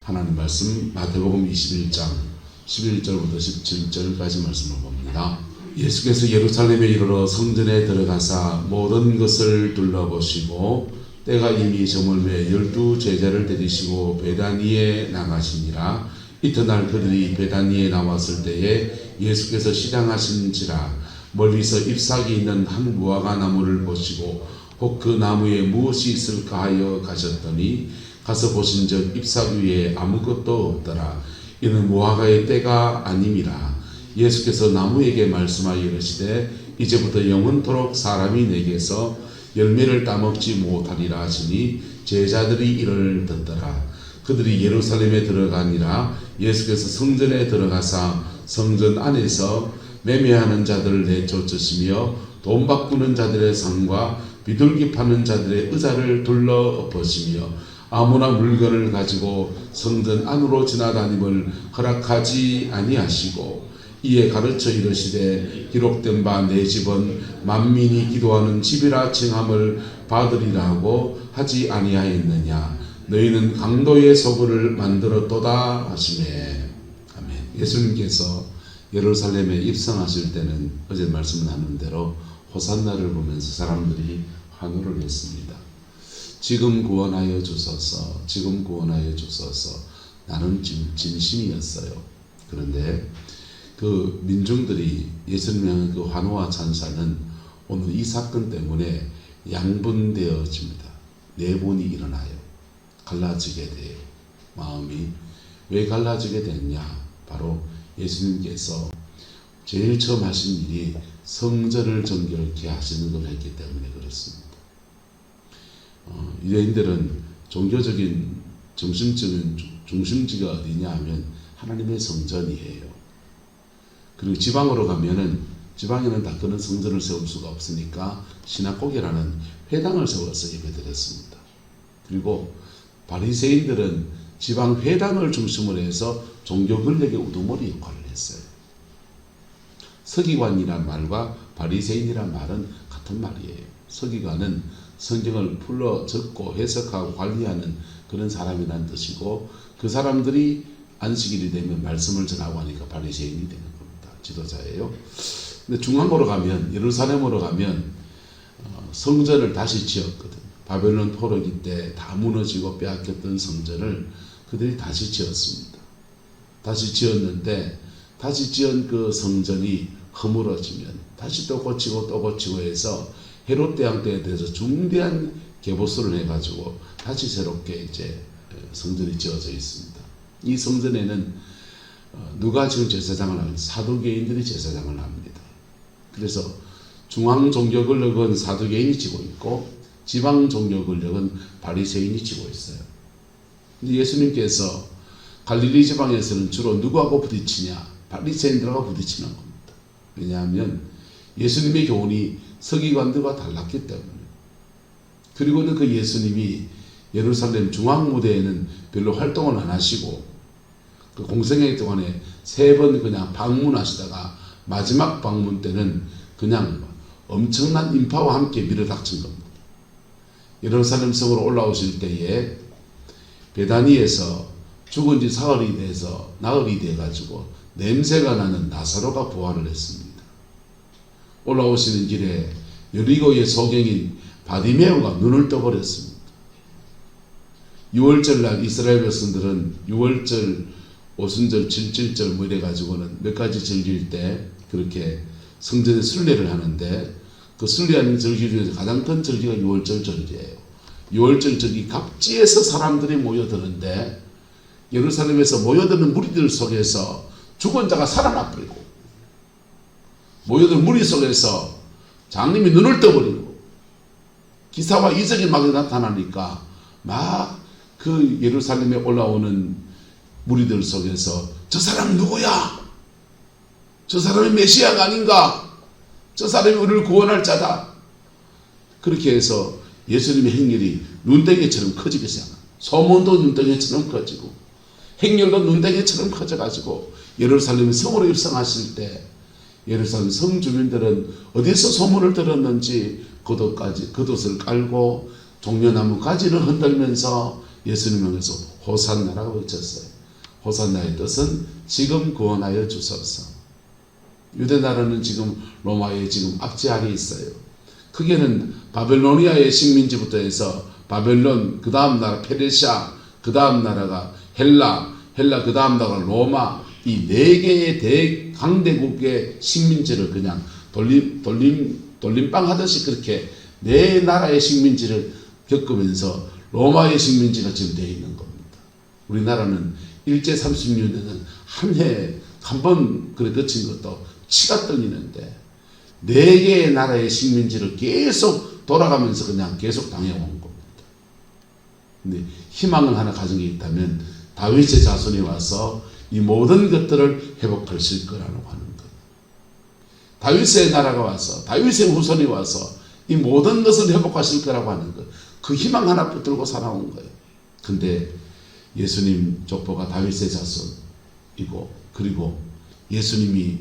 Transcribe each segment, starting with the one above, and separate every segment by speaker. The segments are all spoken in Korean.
Speaker 1: 하나님 말씀 마태복음 21장 11절부터 17절까지 말씀을 봅니다. 예수께서 예루살렘에 이르러 성전에 들어가사 모든 것을 둘러보시고 때가 이미 저물매 12 제자를 데리시고 베다니에 나가시니라. 이튿날 그들이 베다니에 나왔을 때에 예수께서 시장하신지라 멀리서 잎사귀 있는 한 무화과 나무를 보시고 혹 그 나무에 무엇이 있을까 하여 가셨더니 가서 보신즉 잎사귀 위에 아무것도 없더라. 이는 무화과의 때가 아님이라. 예수께서 나무에게 말씀하여 이르시되 이제부터 영원토록 사람이 내게서 열매를 따먹지 못하리라 하시니 제자들이 이를 듣더라. 그들이 예루살렘에 들어가니라. 예수께서 성전에 들어가사 성전 안에서 매매하는 자들을 내쫓으시며 돈 바꾸는 자들의 상과 비둘기 파는 자들의 의자를 둘러엎으시며 아무나 물건을 가지고 성전 안으로 지나다님을 허락하지 아니하시고 이에 가르쳐 이르시되 기록된 바 내 집은 만민이 기도하는 집이라 칭함을 받으리라 하고 하지 아니하였느냐. 너희는 강도의 소굴을 만들었도다 하시매. 아멘. 예수님께서 예루살렘에 입성하실 때는 어제 말씀 나눈 대로 호산나를 보면서 사람들이 환호를 했습니다. 지금 구원하여 주소서, 지금 구원하여 주소서. 나는 진심이었어요. 그런데 그 민중들이 예수님을 향한 그 환호와 찬사는 오늘 이 사건 때문에 양분되어집니다. 내분이 일어나요. 갈라지게 돼요. 마음이 왜 갈라지게 됐냐? 바로 예수님께서 제일 처음 하신 일이 성전을 정결케 하시는 걸 했기 때문에 그렇습니다. 유대인들은 종교적인 중심지가 어디냐 하면 하나님의 성전이에요. 그리고 지방으로 가면은 지방에는 다 그런 성전을 세울 수가 없으니까 시나고게라는 회당을 세워서 예배드렸습니다. 그리고 바리새인들은 지방 회당을 중심으로 해서 종교 권력의 우두머리 역할을 했어요. 서기관이란 말과 바리새인이란 말은 같은 말이에요. 서기관은 성경을 풀어 적고 해석하고 관리하는 그런 사람이란 뜻이고 그 사람들이 안식일이 되면 말씀을 전하고 하니까 바리새인이 되는 겁니다. 지도자예요. 근데 중앙으로 가면 예루살렘으로 가면 성전을 다시 지었거든. 바벨론 포로기 때 다 무너지고 빼앗겼던 성전을 그들이 다시 지었습니다. 다시 지었는데 다시 지은 그 성전이 허물어지면 다시 또 고치고 해서 헤롯 대왕 때에 대해서 중대한 개보수를 해가지고 다시 새롭게 이제 성전이 지어져 있습니다. 이 성전에는 누가 지금 제사장을 합니까? 사두개인들이 제사장을 합니다. 그래서 중앙 종교 권력은 사두개인이 지고 있고 지방 종교 권력은 바리새인이 지고 있어요. 근데 예수님께서 갈릴리 지방에서는 주로 누구하고 부딪히냐? 바리새인들하고 부딪히는 겁니다. 왜냐하면 예수님의 교훈이 서기관들과 달랐기 때문에. 그리고는 그 예수님이 예루살렘 중앙무대에는 별로 활동을 안 하시고 그 공생애 동안에 3번 그냥 방문하시다가 마지막 방문 때는 그냥 엄청난 인파와 함께 밀어닥친 겁니다. 예루살렘 성으로 올라오실 때에 베다니에서 죽은 지 사흘이 돼서 나흘이 돼가지고 냄새가 나는 나사로가 부활을 했습니다. 올라오시는 길에 여리고의 소경인 바디메오가 눈을 떠버렸습니다. 6월절 날 이스라엘 백성들은 6월절, 오순절, 7.7절 뭐 이래가지고는 몇 가지 즐길 때 그렇게 성전에 순례를 하는데 그 순례하는 절기 중에서 가장 큰 절기가 6월절 절기예요. 6월절 절기 각지에서 사람들이 모여드는데 예루살렘에서 모여드는 무리들 속에서 죽은 자가 살아나버리고 모여든 무리 속에서 장님이 눈을 떠버리고 기사와 이적이 막 나타나니까 막 그 예루살렘에 올라오는 무리들 속에서 저 사람 누구야? 저 사람이 메시아가 아닌가? 저 사람이 우리를 구원할 자다. 그렇게 해서 예수님의 행렬이 눈덩이처럼 커지기 시작합니다. 소문도 눈덩이처럼 커지고 행렬도 눈덩이처럼 커져가지고 예루살렘 성으로 입성하실 때 예루살렘 성 주민들은 어디서 소문을 들었는지 겉옷을 깔고 종려나무 가지를 흔들면서 예수님을 향해서 호산나라고 외쳤어요. 호산나의 뜻은 지금 구원하여 주소서. 유대 나라는 지금 로마의 지금 압제 아래 있어요. 크게는 바벨로니아의 식민지부터 해서 바벨론, 그 다음 나라 페르시아, 그 다음 나라가 헬라, 그 다음 나라가 로마, 이 네 개의 대강대국의 식민지를 그냥 돌림빵 하듯이 그렇게 네 나라의 식민지를 겪으면서 로마의 식민지가 지금 되어 있는 겁니다. 우리나라는 일제 36년은 한 해 한 번 그래 거친 것도 치가 떨리는데 네 개의 나라의 식민지를 계속 돌아가면서 그냥 계속 당해온 겁니다. 근데 희망을 하나 가진 게 있다면 다윗의 자손이 와서 이 모든 것들을 회복하실 거라고 하는 것. 다윗의 나라가 와서 다윗의 후손이 와서 이 모든 것을 회복하실 거라고 하는 것. 그 희망 하나 붙들고 살아온 거예요. 근데 예수님 족보가 다윗의 자손이고 그리고 예수님이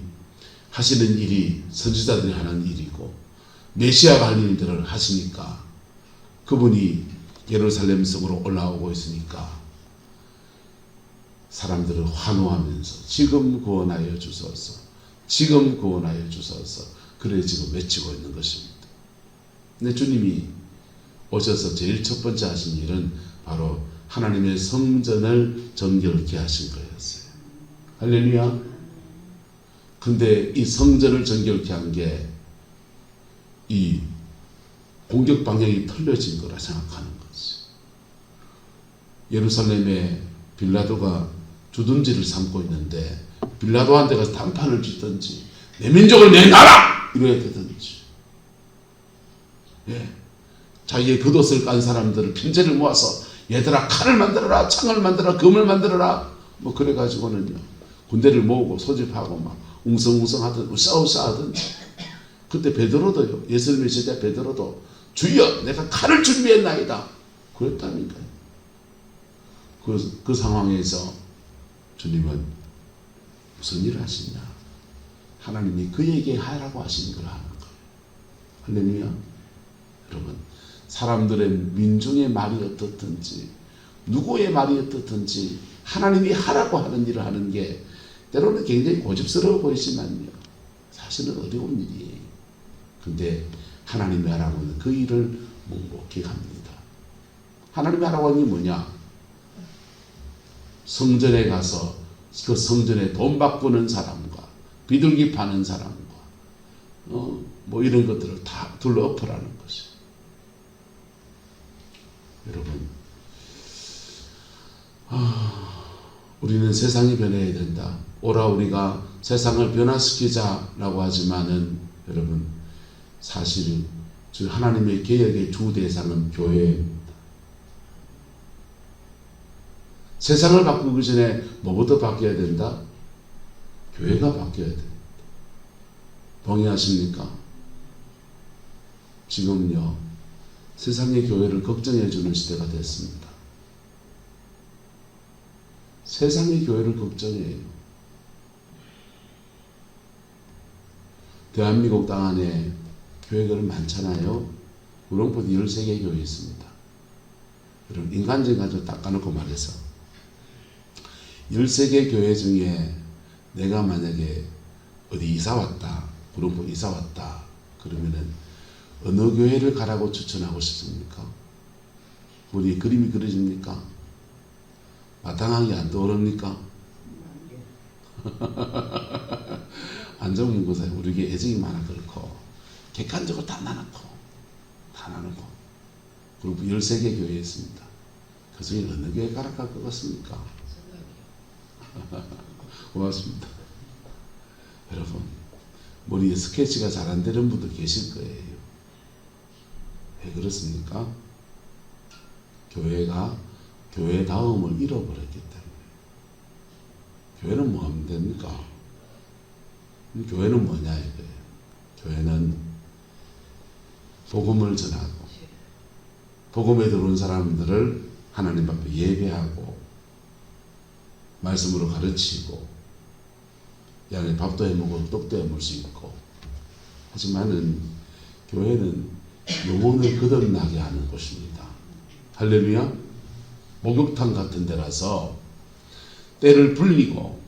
Speaker 1: 하시는 일이 선지자들이 하는 일이고 메시아가 하는 일들을 하시니까 그분이 예루살렘 성으로 올라오고 있으니까 사람들은 환호하면서 지금 구원하여 주소서, 지금 구원하여 주소서, 그래 지금 외치고 있는 것입니다. 근데 주님이 오셔서 제일 첫 번째 하신 일은 바로 하나님의 성전을 정결케 하신 거였어요. 할렐루야. 근데 이 성전을 정결케 한 게 이 공격 방향이 틀려진 거라 생각하는 거지. 예루살렘에 빌라도가 주둔지를 삼고 있는데 빌라도한테 가서 단판을 짓든지 내 민족을 내 나라! 이래야 되든지, 예. 자기의 겉옷을 깐 사람들을 편제를 모아서 얘들아 칼을 만들어라, 창을 만들어라, 금을 만들어라, 뭐 그래가지고는요 군대를 모으고 소집하고 막 웅성웅성 하든 우싸우싸 하든. 그때 베드로도요, 예수님의 제자 베드로도 주여 내가 칼을 준비했나이다 그랬다니까요. 그 상황에서 주님은 무슨 일을 하시냐, 하나님이 그에게 하라고 하신 걸 하는 거예요. 할렐루야. 여러분, 사람들의 민중의 말이 어떻든지 누구의 말이 어떻든지 하나님이 하라고 하는 일을 하는 게 때로는 굉장히 고집스러워 보이지만요 사실은 어려운 일이에요. 근데 하나님이 하라고 하는 그 일을 묵묵히 합니다. 하나님이 하라고 하는 게 뭐냐, 성전에 가서 그 성전에 돈 바꾸는 사람과 비둘기 파는 사람과 뭐 이런 것들을 다 둘러 엎으라는 것이. 여러분, 우리는 세상이 변해야 된다. 오라 우리가 세상을 변화시키자라고 하지만은 여러분, 사실 하나님의 개혁의 주 대상은 교회입니다. 세상을 바꾸기 전에 뭐부터 바뀌어야 된다? 교회가 바뀌어야 된다. 동의하십니까? 지금요 세상의 교회를 걱정해 주는 시대가 됐습니다. 세상의 교회를 걱정해요. 대한민국 땅 안에 교회가 많잖아요. 우렁포도 13개 교회 있습니다. 여러분, 인간적인 가지고 닦아놓고 말해서 13개 교회 중에 내가 만약에 어디 이사 왔다, 우렁포 이사 왔다 그러면은 어느 교회를 가라고 추천하고 싶습니까? 우리 그림이 그려집니까? 마땅하게 안 떠오릅니까? 안정인 곳에 우리에게 애정이 많아 그렇고 객관적으로 다 나눠놓고 그리고 13개 교회 있습니다. 그 중에 어느 교회 가라 갈 것 같습니까? 고맙습니다. 여러분, 머리에 스케치가 잘 안 되는 분도 계실 거예요. 왜 그렇습니까? 교회가 교회다움을 잃어버렸기 때문에. 교회는 뭐 하면 됩니까? 교회는 뭐냐 이거예요. 교회는 복음을 전하고 복음에 들어온 사람들을 하나님 앞에 예배하고 말씀으로 가르치고 양에 밥도 해먹고 떡도 해먹을 수 있고. 하지만은 교회는 영혼을 거듭나게 하는 곳입니다. 할렐루야. 목욕탕 같은 데라서 때를 불리고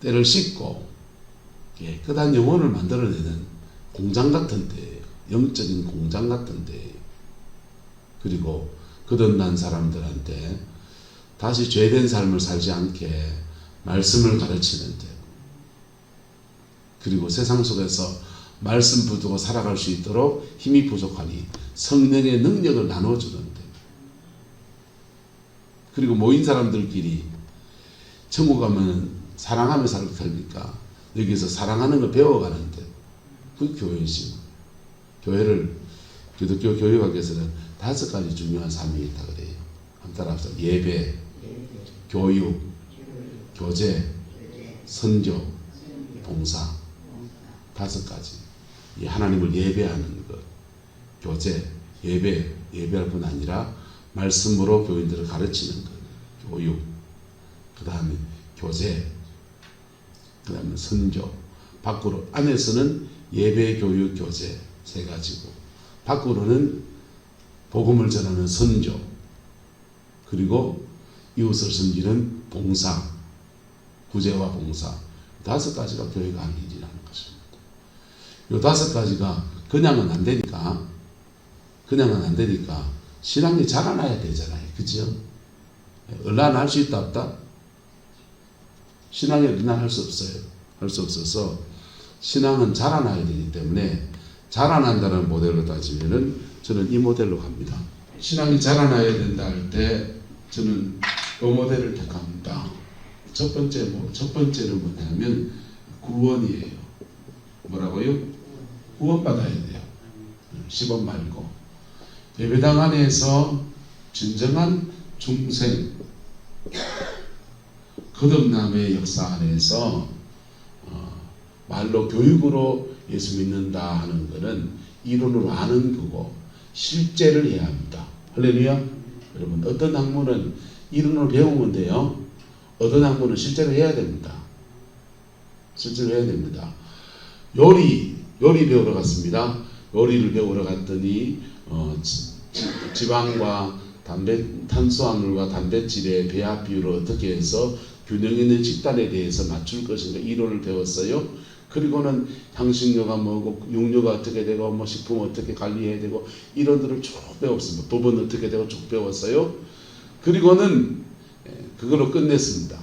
Speaker 1: 때를 씻고 깨끗한 영혼을 만들어내는 공장 같은 데예요. 영적인 공장 같은 데예요. 그리고 거듭난 사람들한테 다시 죄된 삶을 살지 않게 말씀을 가르치는 데, 그리고 세상 속에서 말씀 붙들고 살아갈 수 있도록 힘이 부족하니 성령의 능력을 나눠주는데, 그리고 모인 사람들끼리 천국 가면 사랑하며 살 테니까 여기서 사랑하는 걸 배워가는데, 그 교회지. 교회를 기독교 교육학에서는 5가지 중요한 삶이 있다 그래요. 한번 따라합시다. 예배, 교육, 교제, 선교, 봉사. 5가지. 이 하나님을 예배하는 것, 교제, 예배할 뿐 아니라 말씀으로 교인들을 가르치는 것, 교육, 그 다음에 교제, 그 다음에 선교. 밖으로, 안에서는 예배, 교육, 교제 3가지고, 밖으로는 복음을 전하는 선교, 그리고 이웃을 섬기는 봉사, 구제와 봉사. 5가지가 교회가 하는 일이라는 것입니다. 이 5가지가 그냥은 안 되니까 신앙이 자라나야 되잖아요. 그죠? 얼라나 할 수 있다 없다? 신앙이 얼라나 할 수 없어요. 할 수 없어서 신앙은 자라나야 되기 때문에, 자라난다는 모델로 따지면은 저는 이 모델로 갑니다. 신앙이 자라나야 된다 할 때 저는 이 모델을 택합니다. 첫 번째는 뭐냐면 구원이에요. 뭐라고요? 구원받아야 돼요. 10원 말고. 예배당 안에서 진정한 중생, 거듭남의 역사 안에서 말로 교육으로 예수 믿는다 하는 것은 이론으로 아는 거고 실제를 해야 합니다. 할렐루야. 여러분, 어떤 학문은 이론으로 배우면 돼요. 어떤 학문은 실제로 해야 됩니다. 실제로 해야 됩니다. 요리 배우러 갔습니다. 요리를 배우러 갔더니 지방과 탄수화물과 단백질의 배합 비율을 어떻게 해서 균형 있는 식단에 대해서 맞출 것인가 이론을 배웠어요. 그리고는 향신료가 뭐고 육류가 어떻게 되고 뭐 식품 어떻게 관리해야 되고 이론들을 쭉 배웠습니다. 부분 어떻게 되고 쭉 배웠어요. 그리고는 그걸로 끝냈습니다.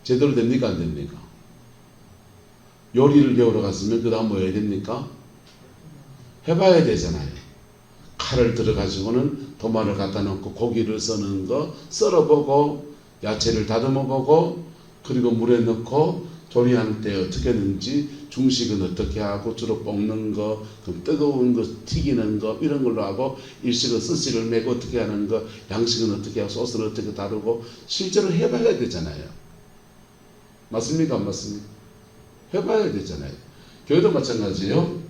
Speaker 1: 제대로 됩니까 안 됩니까? 요리를 배우러 갔으면 그 다음 뭐 해야 됩니까? 해봐야 되잖아요. 칼을 들어가지고는 도마를 갖다 놓고 고기를 써는 거 썰어보고 야채를 다듬어보고 그리고 물에 넣고 조리하는 때 어떻게 하는지 중식은 어떻게 하고 주로 볶는 거 그럼 뜨거운 거 튀기는 거 이런 걸로 하고 일식은 스시를 메고 어떻게 하는 거 양식은 어떻게 하고 소스를 어떻게 다루고 실제로 해봐야 되잖아요. 맞습니까 안 맞습니까? 해봐야 되잖아요. 교회도 마찬가지예요.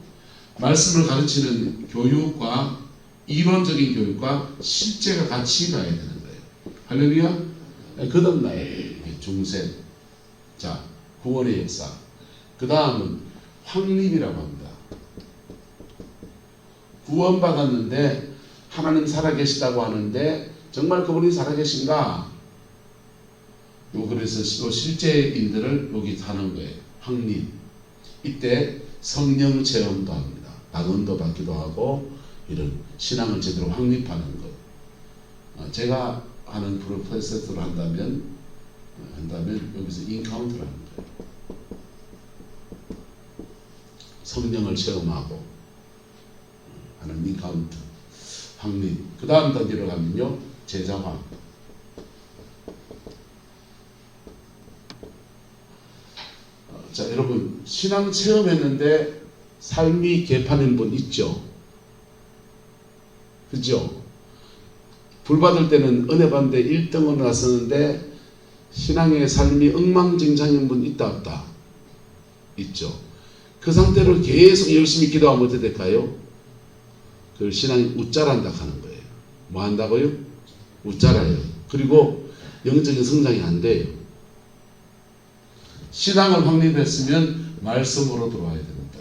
Speaker 1: 말씀을 가르치는 교육과 이론적인 교육과 실제가 같이 가야 되는 거예요. 할렐루야. 거듭나의 중생, 자 구원의 역사. 그 다음은 확립이라고 합니다. 구원받았는데 하나님 살아계시다고 하는데 정말 그분이 살아계신가? 그래서 실제인들을 여기 하는 거예요. 확립. 이때 성령 체험도 합니다. 방언도 받기도 하고 이런 신앙을 제대로 확립하는 것. 제가 하는 프로세스를 한다면 여기서 인카운트를 하는 거예요. 성령을 체험하고 하는 인카운트, 확립. 그 다음 단계로 가면요, 제자화. 자, 여러분 신앙 체험했는데 삶이 개판인 분 있죠? 그죠? 불 받을 때는 은혜 받는데 1등을 나서는데 신앙의 삶이 엉망진창인 분 있다 없다? 있죠. 그 상태로 계속 열심히 기도하면 어떻게 될까요? 그 신앙이 웃자란다 하는 거예요. 뭐 한다고요? 웃자라요. 그리고 영적인 성장이 안 돼요. 신앙을 확립했으면 말씀으로 들어와야 됩니다.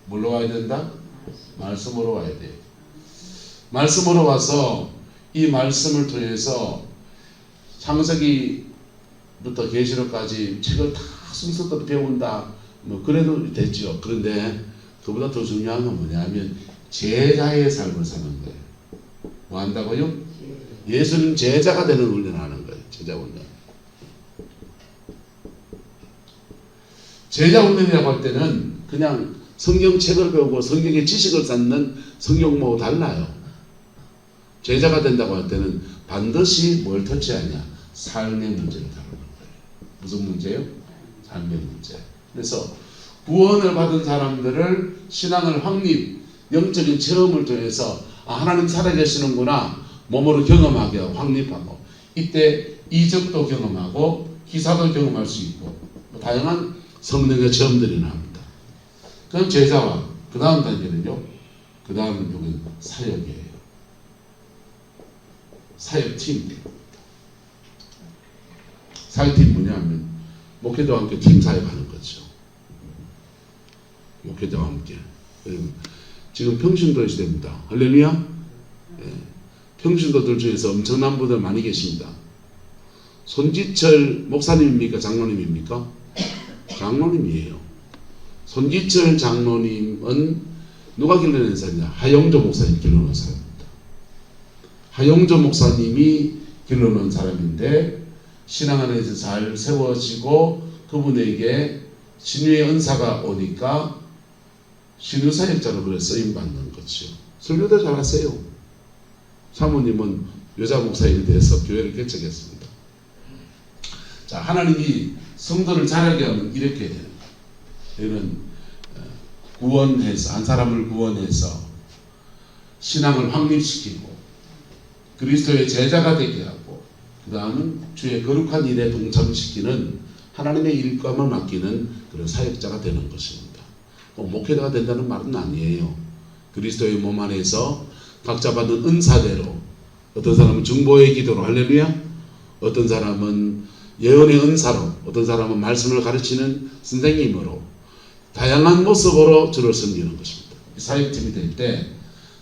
Speaker 1: 뭘로 와야 된다? 말씀으로 와야 돼요. 말씀으로 와서 이 말씀을 통해서 창세기부터 계시록까지 책을 다 순서대로 배운다. 뭐 그래도 되죠. 그런데 그보다 더 중요한 건 뭐냐면 제자의 삶을 사는 거예요. 뭐 한다고요? 예수님 제자가 되는 훈련을 하는 거예요. 제자 훈련. 제자 훈련이라고 할 때는 그냥 성경책을 배우고 성경의 지식을 쌓는 성경하고 달라요. 제자가 된다고 할 때는 반드시 뭘 터치하냐? 삶의 문제를 다루는 거예요. 무슨 문제요? 삶의 문제. 그래서 구원을 받은 사람들을 신앙을 확립, 영적인 체험을 통해서 하나님 살아계시는구나 몸으로 경험하게 하고 확립하고, 이때 이적도 경험하고 기사도 경험할 수 있고 다양한 성령의 체험들이 나옵니다. 그럼 제자와 그 다음 단계는요, 그 다음은 여기 사역이에요. 사역팀. 사역팀 뭐냐면 목회자와 함께 팀 사역하는 거죠. 목회자와 함께. 지금 평신도 시대입니다. 할렐루야. 예. 평신도들 중에서 엄청난 분들 많이 계십니다. 손지철 목사님입니까? 장로님입니까? 장로님이에요. 손지철 장로님은 누가 길러낸 사람이냐? 하영조 목사님 길러놓은 사람입니다. 하영조 목사님이 길러놓은 사람인데 신앙 안에서 잘 세워지고 그분에게 신유의 은사가 오니까 신유사역자로 그래 쓰임받는 거죠. 설교도 잘하세요. 사모님은 여자 목사님에 대해서 교회를 개척했습니다. 자, 하나님이 성도를 자라게 하면 이렇게 되는 거예요. 얘는 구원해서, 한 사람을 구원해서 신앙을 확립시키고 그리스도의 제자가 되게 하고, 그 다음은 주의 거룩한 일에 동참시키는 하나님의 일감을 맡기는 그런 사역자가 되는 것입니다. 목회자가 된다는 말은 아니에요. 그리스도의 몸 안에서 각자 받은 은사대로, 어떤 사람은 중보의 기도로, 할렐루야, 어떤 사람은 예언의 은사로, 어떤 사람은 말씀을 가르치는 선생님으로 다양한 모습으로 주를 섬기는 것입니다. 사역팀이 될 때,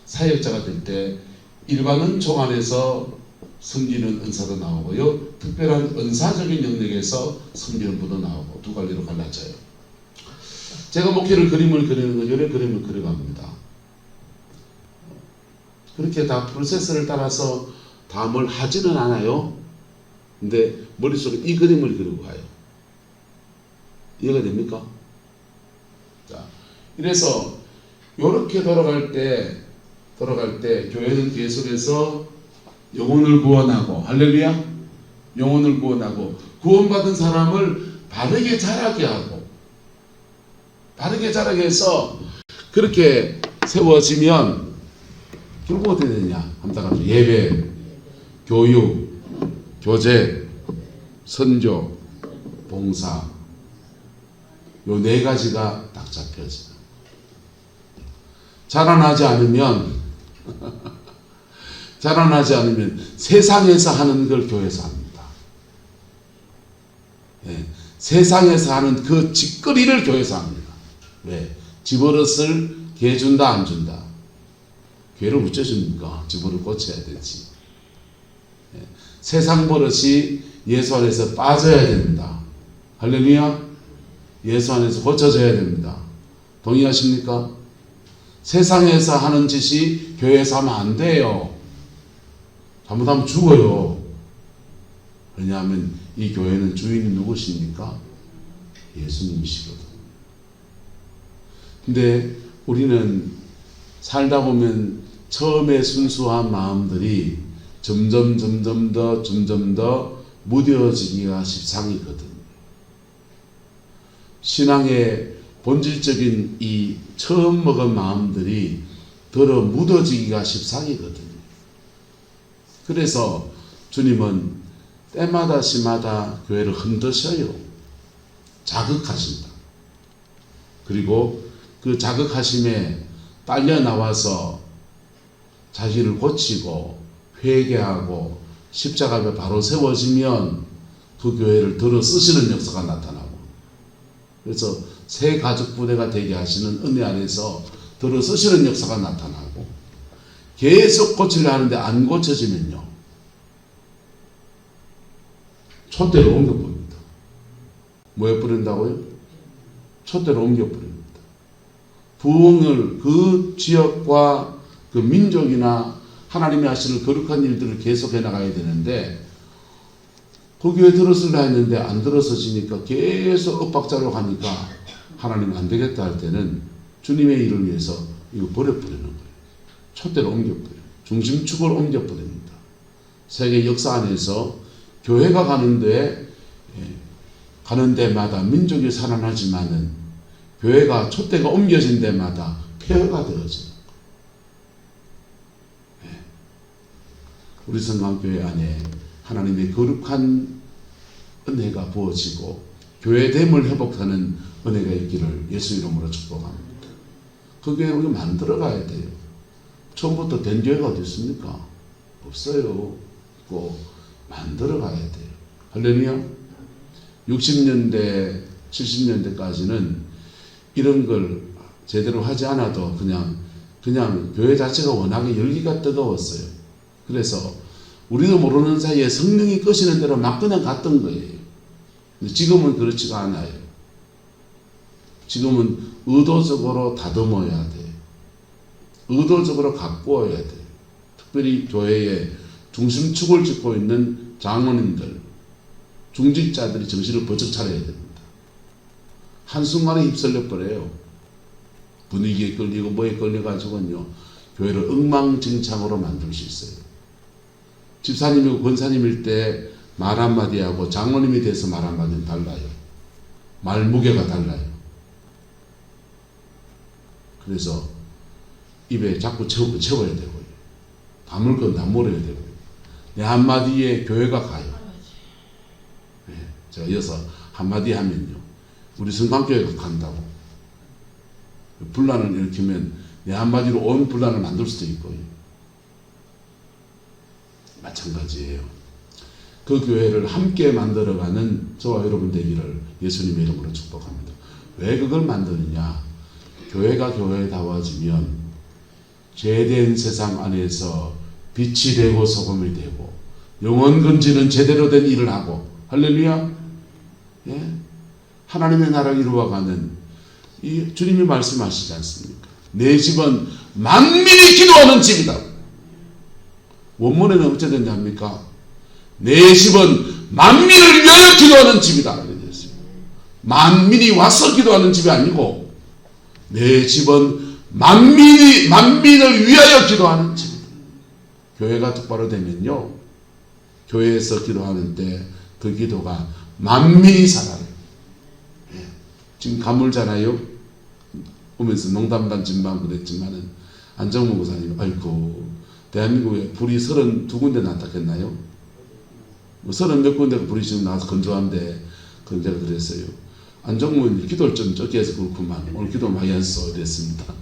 Speaker 1: 사역자가 될 때 일반 은총 안에서 섬기는 은사도 나오고요, 특별한 은사적인 영역에서 섬기는 분도 나오고 두 갈래로 갈라져요. 제가 목회를 그림을 그리는 건 여러 그림을 그려갑니다. 그렇게 다 프로세스를 따라서 다 뭘 하지는 않아요. 근데 머릿속에 이 그림을 그리고 가요. 이해가 됩니까? 자, 이래서 이렇게 돌아갈 때 교회는 계속해서 영혼을 구원하고, 할렐루야, 영혼을 구원하고 구원받은 사람을 바르게 자라게 하고, 바르게 자라게 해서 그렇게 세워지면 결국 어떻게 되냐? 한번 예배, 교육, 교제, 선교, 봉사, 요 네 가지가 딱 잡혀져요. 자라나지 않으면 세상에서 하는 걸 교회에서 합니다. 예, 세상에서 하는 그 짓거리를 교회에서 합니다. 왜? 집버릇을 개 준다 안 준다? 개를 어째 줍니까? 집버릇 고쳐야 되지. 예, 세상 버릇이 예수 안에서 빠져야 됩니다. 할렐루야. 예수 안에서 고쳐져야 됩니다. 동의하십니까? 세상에서 하는 짓이 교회에서 하면 안 돼요. 잘못하면 죽어요. 왜냐하면 이 교회는 주인이 누구십니까? 예수님이시거든. 근데 우리는 살다 보면 처음에 순수한 마음들이 점점 더 무뎌지기가 십상이거든. 신앙의 본질적인 이 처음 먹은 마음들이 더러 묻어지기가 십상이거든. 그래서 주님은 때마다 시마다 교회를 흔드셔요. 자극하신다. 그리고 그 자극하심에 딸려 나와서 자신을 고치고 회개하고 십자가에 바로 세워지면 그 교회를 들어 쓰시는 역사가 나타나고, 그래서 새 가족 부대가 되게 하시는 은혜 안에서 들어 쓰시는 역사가 나타나고, 계속 고치려 하는데 안 고쳐지면요, 촛대로 옮겨버립니다. 뭐에 뿌린다고요? 촛대로 옮겨버립니다. 부흥을 그 지역과 그 민족이나 하나님이 하시는 거룩한 일들을 계속해 나가야 되는데 그 교회 들었으려 했는데 안 들어서지니까 계속 엇박자로 가니까 하나님 안 되겠다 할 때는 주님의 일을 위해서 이거 버려버리는 거예요. 촛대로 옮겨버려요. 중심축을 옮겨버립니다. 세계 역사 안에서 교회가 가는 데마다 민족이 살아나지만은 교회가 촛대가 옮겨진 데마다 폐허가 되어져요. 우리 성강교회 안에 하나님의 거룩한 은혜가 부어지고 교회됨을 회복하는 은혜가 있기를 예수 이름으로 축복합니다. 그 교회 우리가 만들어 가야 돼요. 처음부터 된 교회가 어디 있습니까? 없어요. 꼭 만들어 가야 돼요. 할렐루야. 60년대 70년대까지는 이런 걸 제대로 하지 않아도 그냥 교회 자체가 워낙에 열기가 뜨거웠어요. 그래서 우리도 모르는 사이에 성령이 끄시는 대로 막 그냥 갔던 거예요. 근데 지금은 그렇지가 않아요. 지금은 의도적으로 다듬어야 돼요. 의도적으로 가꾸어야 돼요. 특별히 교회의 중심축을 짓고 있는 장로님들, 중직자들이 정신을 번쩍 차려야 됩니다. 한순간에 휩쓸려 버려요. 분위기에 끌리고 뭐에 끌려가지고는요, 교회를 엉망진창으로 만들 수 있어요. 집사님이고 권사님일 때 말 한마디 하고 장로님이 돼서 말 한마디는 달라요. 말 무게가 달라요. 그래서 입에 자꾸 채워야 되고요. 담을 건 담물어야 되고요. 내 한마디에 교회가 가요. 네, 제가 이어서 한마디 하면요, 우리 성강교회가 간다고. 분란을 일으키면 내 한마디로 온 분란을 만들 수도 있고요. 마찬가지예요. 그 교회를 함께 만들어가는 저와 여러분 되기를 예수님의 이름으로 축복합니다. 왜 그걸 만드느냐? 교회가 교회다워지면 죄된 세상 안에서 빛이 되고 소금이 되고 영원 건지는 제대로 된 일을 하고, 할렐루야. 예? 하나님의 나라를 이루어가는 이 주님이 말씀하시지 않습니까? 내 집은 만민이 기도하는 집이다. 원문에는 어찌 됐냐합니까? 내 집은 만민을 위하여 기도하는 집이다. 만민이 와서 기도하는 집이 아니고 내 집은 만민을 위하여 기도하는 집이다. 교회가 똑바로 되면요, 교회에서 기도하는 때 그 기도가 만민이 살아요. 예. 지금 가물잖아요. 오면서 농담 반 진반 그랬지만은 안정무 목사님, 아이고 대한민국에 불이 32군데 났다겠나요? 30몇 군데가 불이 지금 나와서 건조한데, 그건 제가 그랬어요. 안정무는 기도를 좀 적게 해서 그렇구만. 오늘 기도 많이 했어. 이랬습니다.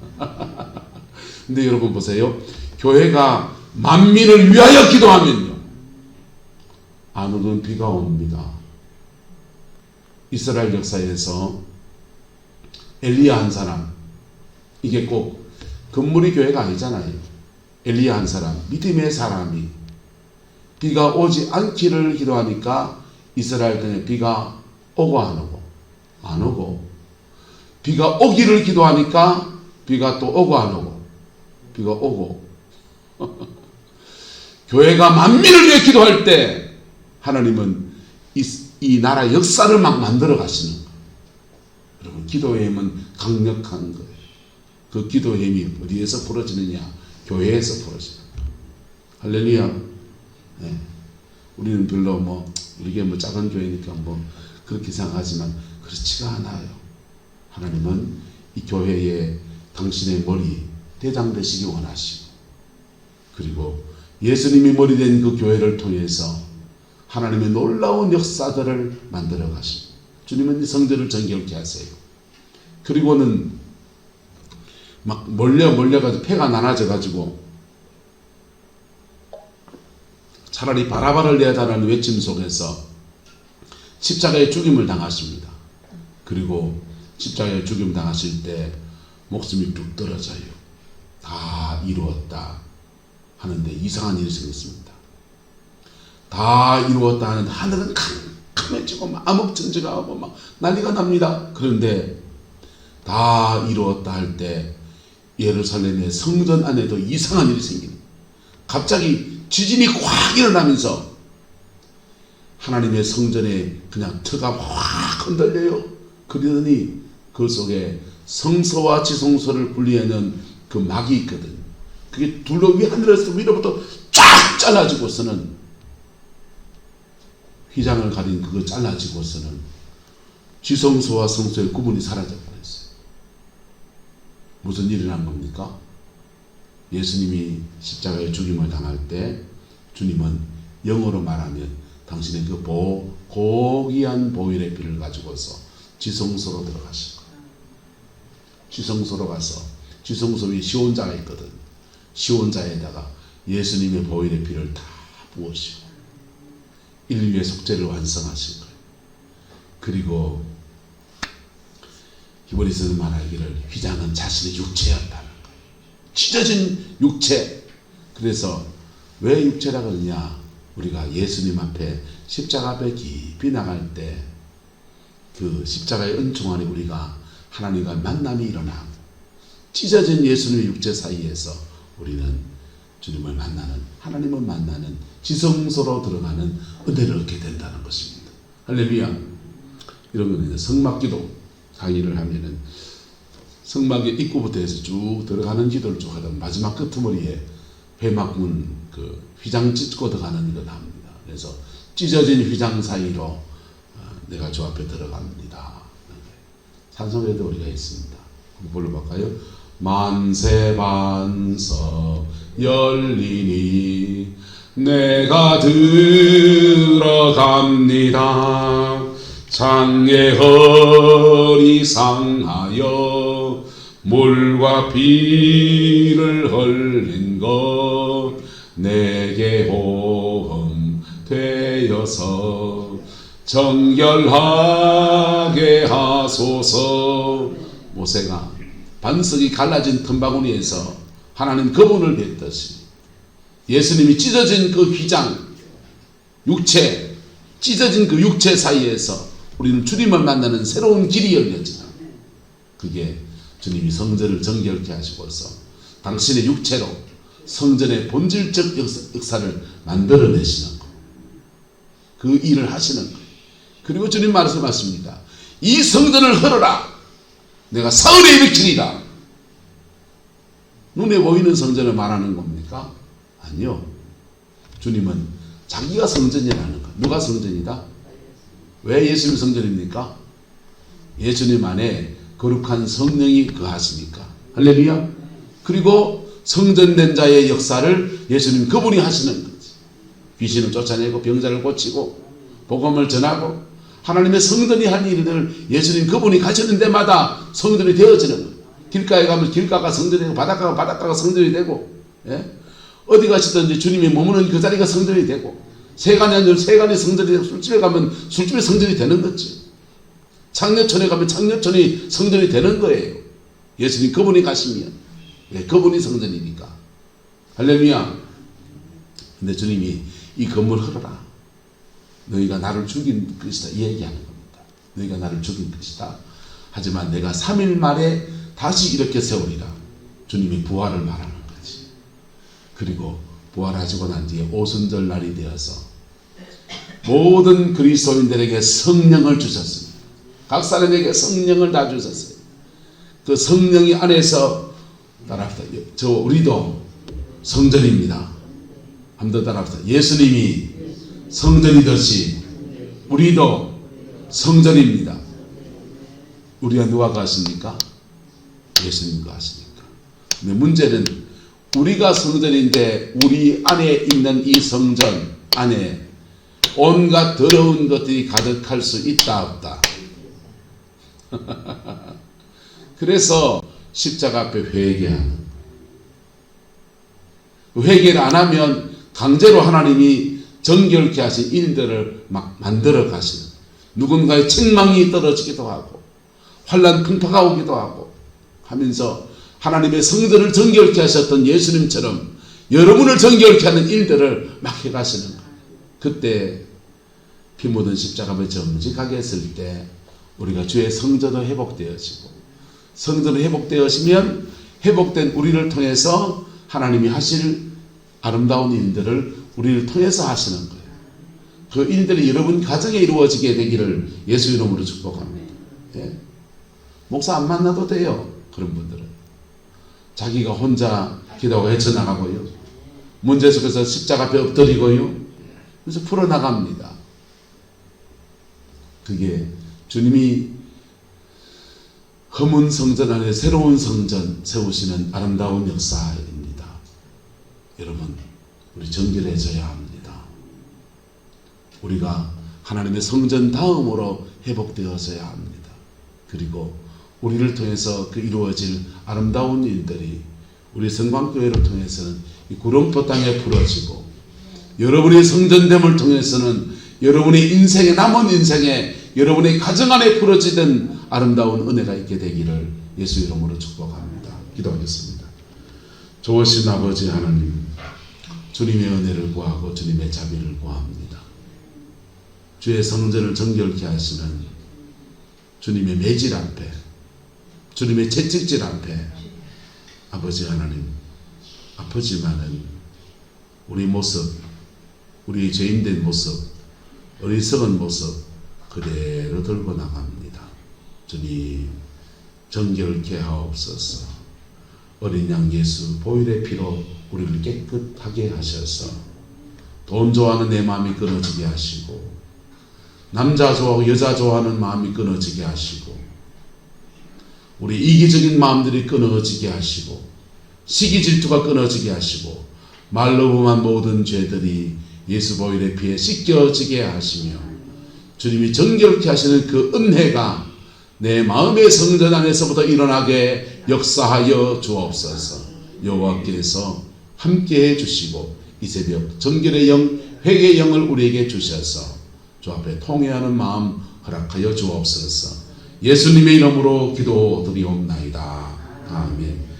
Speaker 1: 근데 여러분 보세요. 교회가 만민을 위하여 기도하면요, 안 오는 비가 옵니다. 이스라엘 역사에서 엘리야 한 사람, 이게 꼭 건물이 교회가 아니잖아요. 엘리야 한 사람, 믿음의 사람이 비가 오지 않기를 기도하니까 이스라엘 땅에 비가 오고 안 오고, 안 오고, 비가 오기를 기도하니까 비가 또 오고 안 오고, 비가 오고. 교회가 만민을 위해 기도할 때 하나님은 이 나라 역사를 막 만들어 가시는 거예요. 여러분, 기도의 힘은 강력한 거예요. 그 기도의 힘이 어디에서 풀어지느냐? 교회에서 풀어집니다. 할렐루야. 네. 우리는 별로 이게 작은 교회니까 그렇게 생각하지만 그렇지가 않아요. 하나님은 이 교회에 당신의 머리 대장 되시기 원하시고, 그리고 예수님이 머리 된 그 교회를 통해서 하나님의 놀라운 역사들을 만들어 가시고, 주님은 이 성전을 정결케 하세요. 그리고는 막 몰려가지고 폐가 나눠져가지고 차라리 바라바를 내달라는 외침 속에서 십자가의 죽임을 당하십니다. 그리고 십자가의 죽임 당하실 때 목숨이 뚝 떨어져요. 다 이루었다 하는데 이상한 일이 생겼습니다. 다 이루었다 하는데 하늘은 캄캄해지고 막 암흑천지가 하고 막 난리가 납니다. 그런데 다 이루었다 할 때 예루살렘의 성전 안에도 이상한 일이 생깁니다. 갑자기 지진이 확 일어나면서 하나님의 성전에 그냥 터가 확 흔들려요. 그러더니 그 속에 성소와 지성소를 분리하는 그 막이 있거든. 그게 둘로 하늘에서 위로부터 쫙 잘라지고서는 휘장을 가린 그거 잘라지고서는 지성소와 성소의 구분이 사라져버렸어요. 무슨 일이 난 겁니까? 예수님이 십자가에 죽임을 당할 때 주님은 영어로 말하면 당신의 그 고귀한 보혈의 피를 가지고서 지성소로 들어가실 거예요. 지성소로 가서 지성소 위에 시온자가 있거든. 시온자에다가 예수님의 보혈의 피를 다 부으시고 인류의 속죄를 완성하실 거예요. 그리고 히브리서는 말하기를 휘장은 자신의 육체였다는 거예요. 찢어진 육체. 그래서 왜 육체라고 하느냐? 우리가 예수님 앞에 십자가 앞에 깊이 나갈 때 그 십자가의 은총 안에 우리가 하나님과 만남이 일어나고 찢어진 예수님의 육체 사이에서 우리는 주님을 만나는, 하나님을 만나는 지성소로 들어가는 은혜를 얻게 된다는 것입니다. 할렐루야. 이런 거는 성막기도 강의를 하면은 성막의 입구부터 해서 쭉 들어가는 기도를 쭉 하다 마지막 끄트머리에 회막문 그 휘장 찢고 들어가는 걸 합니다. 그래서 찢어진 휘장 사이로 내가 주 앞에 들어갑니다. 찬송에도 우리가 있습니다. 한번 불러볼까요? 만세반석 열리니 내가 들어갑니다. 장애 허리 상하여 물과 피를 흘린 것 내게 호흡 되어서 정결하게 하소서. 모세가 반석이 갈라진 틈바구니에서 하나님 그분을 뵀듯이 예수님이 찢어진 그 휘장 육체, 찢어진 그 육체 사이에서 우리는 주님을 만나는 새로운 길이 열려지는, 그게 주님이 성전을 정결케 하시고서 당신의 육체로 성전의 본질적 역사를 만들어내시는 것, 그 일을 하시는 것. 그리고 주님 말씀하십니다. 이 성전을 헐어라. 내가 사흘에 일으키리라. 눈에 보이는 성전을 말하는 겁니까? 아니요. 주님은 자기가 성전이라는 것. 누가 성전이다? 왜 예수님 성전입니까? 예수님 안에 거룩한 성령이 거하시니까. 할렐루야. 그리고 성전된 자의 역사를 예수님 그분이 하시는 거지. 귀신을 쫓아내고 병자를 고치고 복음을 전하고 하나님의 성전이 할 일을 예수님 그분이 가시는 데마다 성전이 되어지는 거예요. 길가에 가면 길가가 성전이 되고 바닷가가 성전이 되고, 예? 어디 가시든지 주님이 머무는 그 자리가 성전이 되고, 세간에 앉으면 세간이 성전이 되고, 술집에 가면 술집이 성전이 되는 거지. 창녀촌에 가면 창녀촌이 성전이 되는 거예요. 예수님 그분이 가시면. 왜? 그분이 성전이니까. 할렐루야. 근데 주님이 이 건물 헐어라. 너희가 나를 죽인 것이다. 이 얘기하는 겁니다. 너희가 나를 죽인 것이다. 하지만 내가 3일 만에 다시 이렇게 세우리라. 주님이 부활을 말하는 거지. 그리고 부활하시고 난 뒤에 오순절 날이 되어서 모든 그리스도인들에게 성령을 주셨습니다. 각 사람에게 성령을 다 주셨어요. 그 성령이 안에서 따라합시다. 우리도 성전입니다. 한번 더 따라합시다. 예수님이 성전이듯이 우리도 성전입니다. 우리가 누가 가십니까? 예수님과 하시니까. 근데 문제는 우리가 성전인데 우리 안에 있는 이 성전 안에 온갖 더러운 것들이 가득할 수 있다 없다. 그래서 십자가 앞에 회개하는, 회개를 안 하면 강제로 하나님이 정결케 하신 일들을 막 만들어 가시는, 누군가의 책망이 떨어지기도 하고 환난 풍파가 오기도 하고 하면서 하나님의 성전을 정결케 하셨던 예수님처럼 여러분을 정결케 하는 일들을 막 해가시는 거예요. 그때 피 묻은 십자가에 정직하게 설 때 우리가 주의 성전도 회복되어지고, 성전이 회복되어지면 회복된 우리를 통해서 하나님이 하실 아름다운 일들을 우리를 통해서 하시는 거예요. 그 일들이 여러분 가정에 이루어지게 되기를 예수 이름으로 축복합니다. 예. 목사 안 만나도 돼요. 그런 분들은 자기가 혼자 기도하고 헤쳐나가고요, 문제 속에서 십자가 앞에 엎드리고요, 그래서 풀어나갑니다. 그게 주님이 허문 성전 안에 새로운 성전 세우시는 아름다운 역사입니다. 여러분, 우리 정결해져야 합니다. 우리가 하나님의 성전 다음으로 회복되어져야 합니다. 그리고 우리를 통해서 그 이루어질 아름다운 일들이 우리 성광교회를 통해서는 이 구름포 땅에 부러지고, 여러분의 성전됨을 통해서는 여러분의 인생에, 남은 인생에 여러분의 가정 안에 부러지던 아름다운 은혜가 있게 되기를 예수 이름으로 축복합니다. 기도하겠습니다. 좋으신 아버지 하나님, 주님의 은혜를 구하고 주님의 자비를 구합니다. 주의 성전을 정결케 하시는 주님의 매질 앞에, 주님의 채찍질 앞에 아버지 하나님, 아프지만은 우리 모습, 우리 죄인된 모습, 어리석은 모습 그대로 들고 나갑니다. 주님, 정결케 하옵소서. 어린 양 예수 보혈의 피로 우리를 깨끗하게 하셔서 돈 좋아하는 내 마음이 끊어지게 하시고, 남자 좋아하고 여자 좋아하는 마음이 끊어지게 하시고, 우리 이기적인 마음들이 끊어지게 하시고, 시기 질투가 끊어지게 하시고, 말로 범한 모든 죄들이 예수 보혈의 피에 씻겨지게 하시며, 주님이 정결케 하시는 그 은혜가 내 마음의 성전 안에서부터 일어나게 역사하여 주옵소서. 여호와께서 함께해 주시고 이 새벽 정결의 영, 회개의 영을 우리에게 주셔서 주 앞에 통회하는 마음 허락하여 주옵소서. 예수님의 이름으로 기도드리옵나이다. 아멘.